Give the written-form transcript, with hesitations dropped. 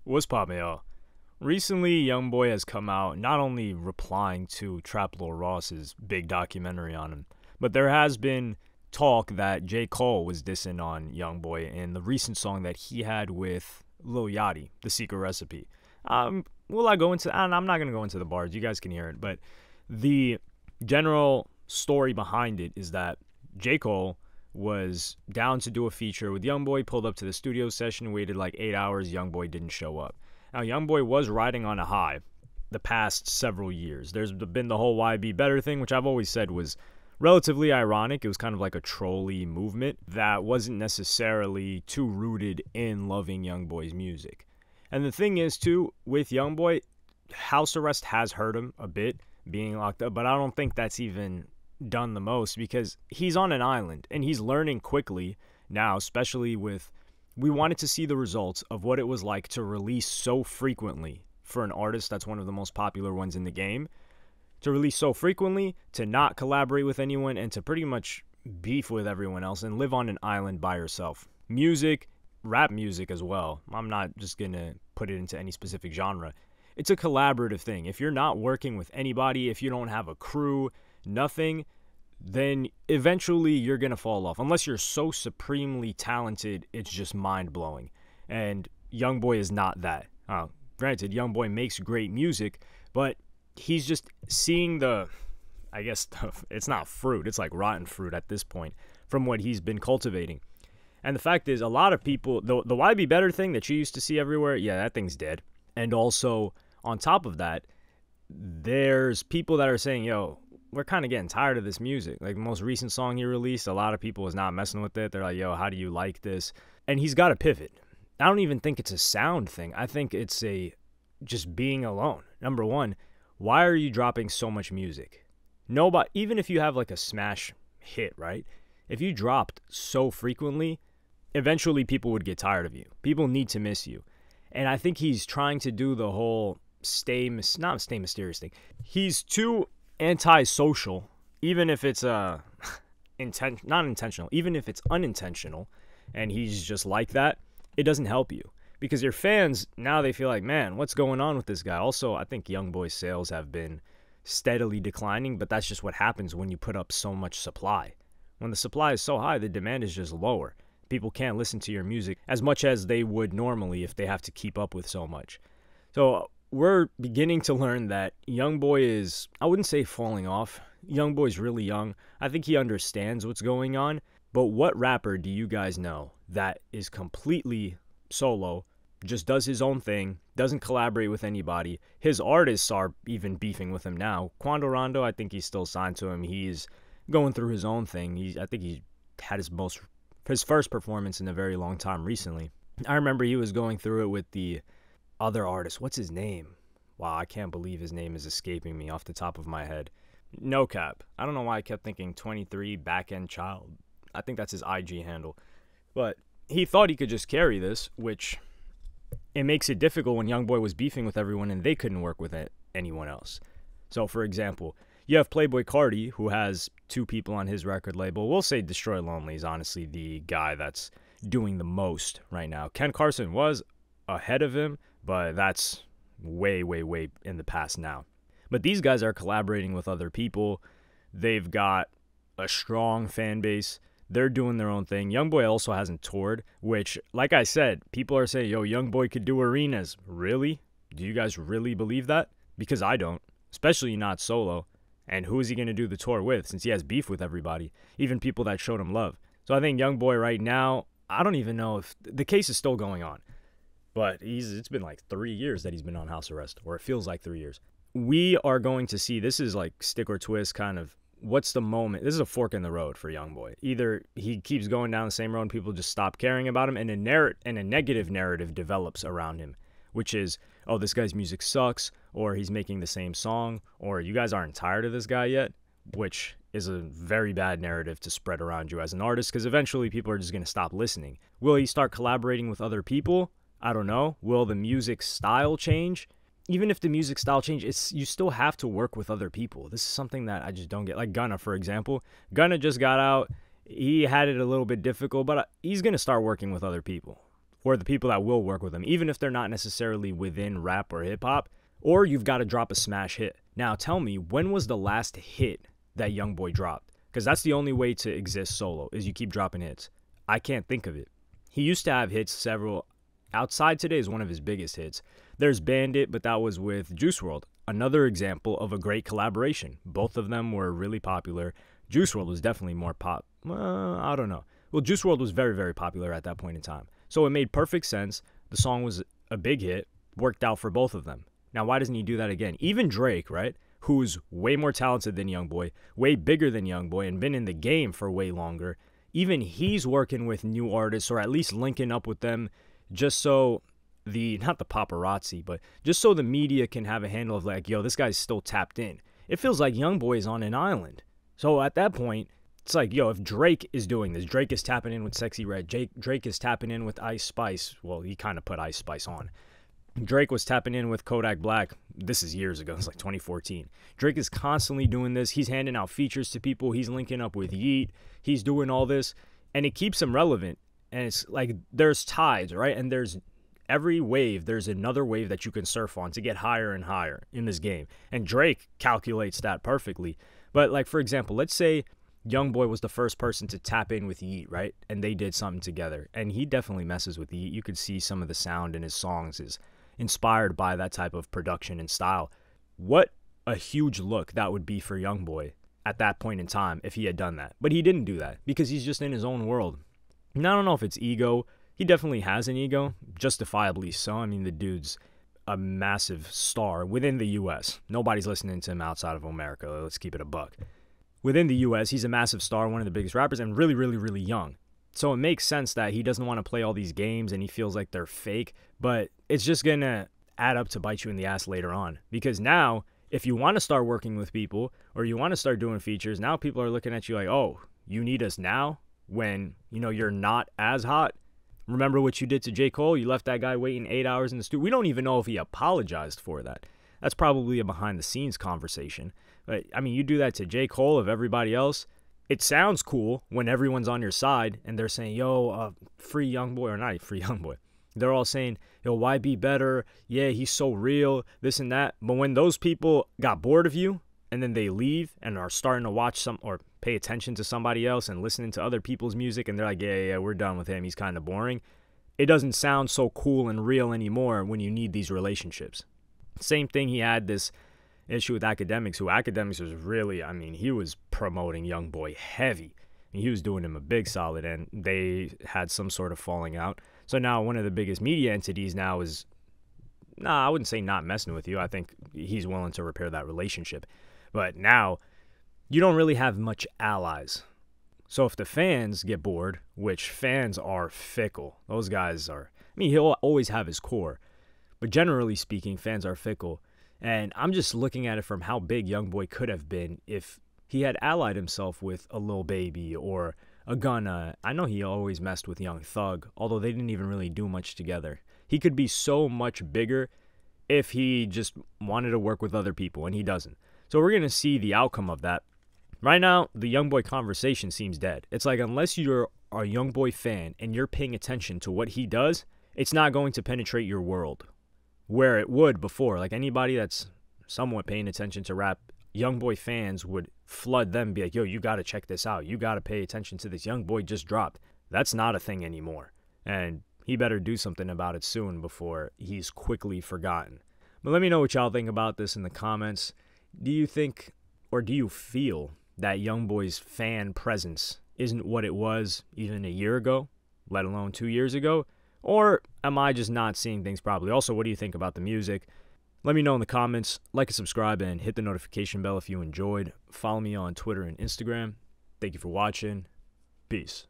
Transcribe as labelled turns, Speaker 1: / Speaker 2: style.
Speaker 1: What's poppin', y'all? Recently, YoungBoy has come out not only replying to Trap Lil Ross's big documentary on him, but there has been talk that J. Cole was dissing on YoungBoy in the recent song that he had with Lil Yachty, The Secret Recipe. Will I go into? I'm not gonna go into the bars. You guys can hear it, but the general story behind it is that J. Cole was down to do a feature with YoungBoy, pulled up to the studio session, waited like 8 hours, YoungBoy didn't show up. Now, YoungBoy was riding on a high the past several years. There's been the whole YB Better thing, which I've always said was relatively ironic. It was kind of like a trolley movement that wasn't necessarily too rooted in loving YoungBoy's music. And the thing is, too, with YoungBoy, house arrest has hurt him a bit, being locked up, but I don't think that's even done the most because he's on an island and he's learning quickly now, especially with we wanted to see the results of what it was like to release so frequently for an artist that's one of the most popular ones in the game, to release so frequently, to not collaborate with anyone, and to pretty much beef with everyone else and live on an island by yourself. Music, rap music as well. I'm not just gonna put it into any specific genre. It's a collaborative thing. If you're not working with anybody, if you don't have a crew, nothing, then eventually you're going to fall off. Unless you're so supremely talented, it's just mind-blowing. And YoungBoy is not that. Granted, YoungBoy makes great music, but he's just seeing I guess, it's not fruit. It's like rotten fruit at this point from what he's been cultivating. And the fact is, a lot of people, the YB Better thing that you used to see everywhere, yeah, that thing's dead. And also, on top of that, there's people that are saying, yo, we're kind of getting tired of this music. Like the most recent song he released, a lot of people is not messing with it. They're like, yo, how do you like this? And he's got to pivot. I don't even think it's a sound thing. I think it's just being alone. Number one, why are you dropping so much music? Nobody, even if you have like a smash hit, right? If you dropped so frequently, eventually people would get tired of you. People need to miss you. And I think he's trying to do the whole not stay mysterious thing. He's too anti-social, even if it's not intentional, even if it's unintentional, and he's just like that, it doesn't help you. Because your fans, now they feel like, man, what's going on with this guy? Also, I think YoungBoy's sales have been steadily declining, but that's just what happens when you put up so much supply. When the supply is so high, the demand is just lower. People can't listen to your music as much as they would normally if they have to keep up with so much. So we're beginning to learn that YoungBoy is, I wouldn't say falling off. YoungBoy's really young. I think he understands what's going on. But what rapper do you guys know that is completely solo, just does his own thing, doesn't collaborate with anybody? His artists are even beefing with him now. Quando Rondo, I think he's still signed to him. He's going through his own thing. I think he had his first performance in a very long time recently. I remember he was going through it with the other artist. What's his name? Wow, I can't believe his name is escaping me off the top of my head. No cap. I don't know why I kept thinking 23 Backend Child. I think that's his IG handle. But he thought he could just carry this, which it makes it difficult when YoungBoy was beefing with everyone and they couldn't work with anyone else. So, for example, you have Playboi Carti, who has 2 people on his record label. We'll say Destroy Lonely is honestly the guy that's doing the most right now. Ken Carson was ahead of him, but that's way, way, way in the past now. But these guys are collaborating with other people. They've got a strong fan base. They're doing their own thing. YoungBoy also hasn't toured, which, like I said, people are saying, yo, YoungBoy could do arenas. Really? Do you guys really believe that? Because I don't, especially not solo. And who is he going to do the tour with since he has beef with everybody, even people that showed him love? So I think YoungBoy right now, I don't even know if the case is still going on. But it's been like 3 years that he's been on house arrest, or it feels like 3 years. We are going to see, this is like stick or twist kind of, what's the moment? This is a fork in the road for YoungBoy. Either he keeps going down the same road and people just stop caring about him, and a negative narrative develops around him, which is, oh, this guy's music sucks, or he's making the same song, or you guys aren't tired of this guy yet, which is a very bad narrative to spread around you as an artist, because eventually people are just going to stop listening. Will he start collaborating with other people? I don't know. Will the music style change? Even if the music style changes, you still have to work with other people. This is something that I just don't get. Like Gunna, for example. Gunna just got out. He had it a little bit difficult, but he's going to start working with other people. or the people that will work with him, even if they're not necessarily within rap or hip-hop, or you've got to drop a smash hit. Now, tell me, when was the last hit that YoungBoy dropped? Because that's the only way to exist solo, is you keep dropping hits. I can't think of it. He used to have hits several. Outside Today is one of his biggest hits. There's Bandit, but that was with Juice WRLD. Another example of a great collaboration. Both of them were really popular. Juice WRLD was definitely more I don't know. Well, Juice WRLD was very, very popular at that point in time. So it made perfect sense. The song was a big hit, worked out for both of them. Now, why doesn't he do that again? Even Drake, right, who's way more talented than YoungBoy, way bigger than YoungBoy, and been in the game for way longer, even he's working with new artists, or at least linking up with them, just so not the paparazzi, but just so the media can have a handle of like, yo, this guy's still tapped in. It feels like YoungBoy is on an island. So at that point, it's like, yo, if Drake is doing this, Drake is tapping in with Sexy Red, Drake is tapping in with Ice Spice. Well, he kind of put Ice Spice on. Drake was tapping in with Kodak Black. This is years ago. It's like 2014. Drake is constantly doing this. He's handing out features to people. He's linking up with Yeet. He's doing all this, and it keeps him relevant. And it's like there's tides, right? And there's every wave, there's another wave that you can surf on to get higher and higher in this game. And Drake calculates that perfectly. But like, for example, let's say YoungBoy was the first person to tap in with Yeet, right? And they did something together. And he definitely messes with Yeet. You could see some of the sound in his songs is inspired by that type of production and style. What a huge look that would be for YoungBoy at that point in time if he had done that. But he didn't do that because he's just in his own world. And I don't know if it's ego. He definitely has an ego, justifiably so. I mean, the dude's a massive star within the U.S. Nobody's listening to him outside of America. Let's keep it a buck. Within the U.S., he's a massive star, one of the biggest rappers, and really, really, really young. So it makes sense that he doesn't want to play all these games and he feels like they're fake, but it's just going to add up to bite you in the ass later on. Because now, if you want to start working with people or you want to start doing features, now people are looking at you like, oh, you need us now when, you know, you're not as hot. Remember what you did to J. Cole? You left that guy waiting 8 hours in the studio. We don't even know if he apologized for that. That's probably a behind-the-scenes conversation. But, I mean, you do that to J. Cole of everybody else. It sounds cool when everyone's on your side and they're saying, yo, free YoungBoy, or not free YoungBoy. They're all saying, yo, why be better? Yeah, he's so real, this and that. But when those people got bored of you and then they leave and are starting to watch or pay attention to somebody else and listening to other people's music and they're like, yeah, we're done with him, he's kind of boring. It doesn't sound so cool and real anymore when you need these relationships. Same thing, he had this issue with Academics, who Academics was really, I mean, he was promoting YoungBoy heavy. I mean, he was doing him a big solid, and they had some sort of falling out. So now one of the biggest media entities now is, I wouldn't say not messing with you. I think he's willing to repair that relationship. But now you don't really have much allies. So if the fans get bored, which fans are fickle, those guys are, I mean, he'll always have his core. But generally speaking, fans are fickle. And I'm just looking at it from how big YoungBoy could have been if he had allied himself with a Lil Baby or a Gunna. I know he always messed with Young Thug, although they didn't even really do much together. He could be so much bigger if he just wanted to work with other people, and he doesn't. So we're going to see the outcome of that. Right now, the YoungBoy conversation seems dead. It's like unless you're a YoungBoy fan and you're paying attention to what he does, it's not going to penetrate your world. Where it would before, like anybody that's somewhat paying attention to rap, YoungBoy fans would flood them, be like, yo, you got to check this out. You got to pay attention to this. YoungBoy just dropped. That's not a thing anymore. And he better do something about it soon before he's quickly forgotten. But let me know what y'all think about this in the comments. Do you think, or do you feel that YoungBoy's fan presence isn't what it was even a year ago, let alone 2 years ago? Or am I just not seeing things properly? Also, what do you think about the music? Let me know in the comments. Like and subscribe and hit the notification bell if you enjoyed. Follow me on Twitter and Instagram. Thank you for watching. Peace.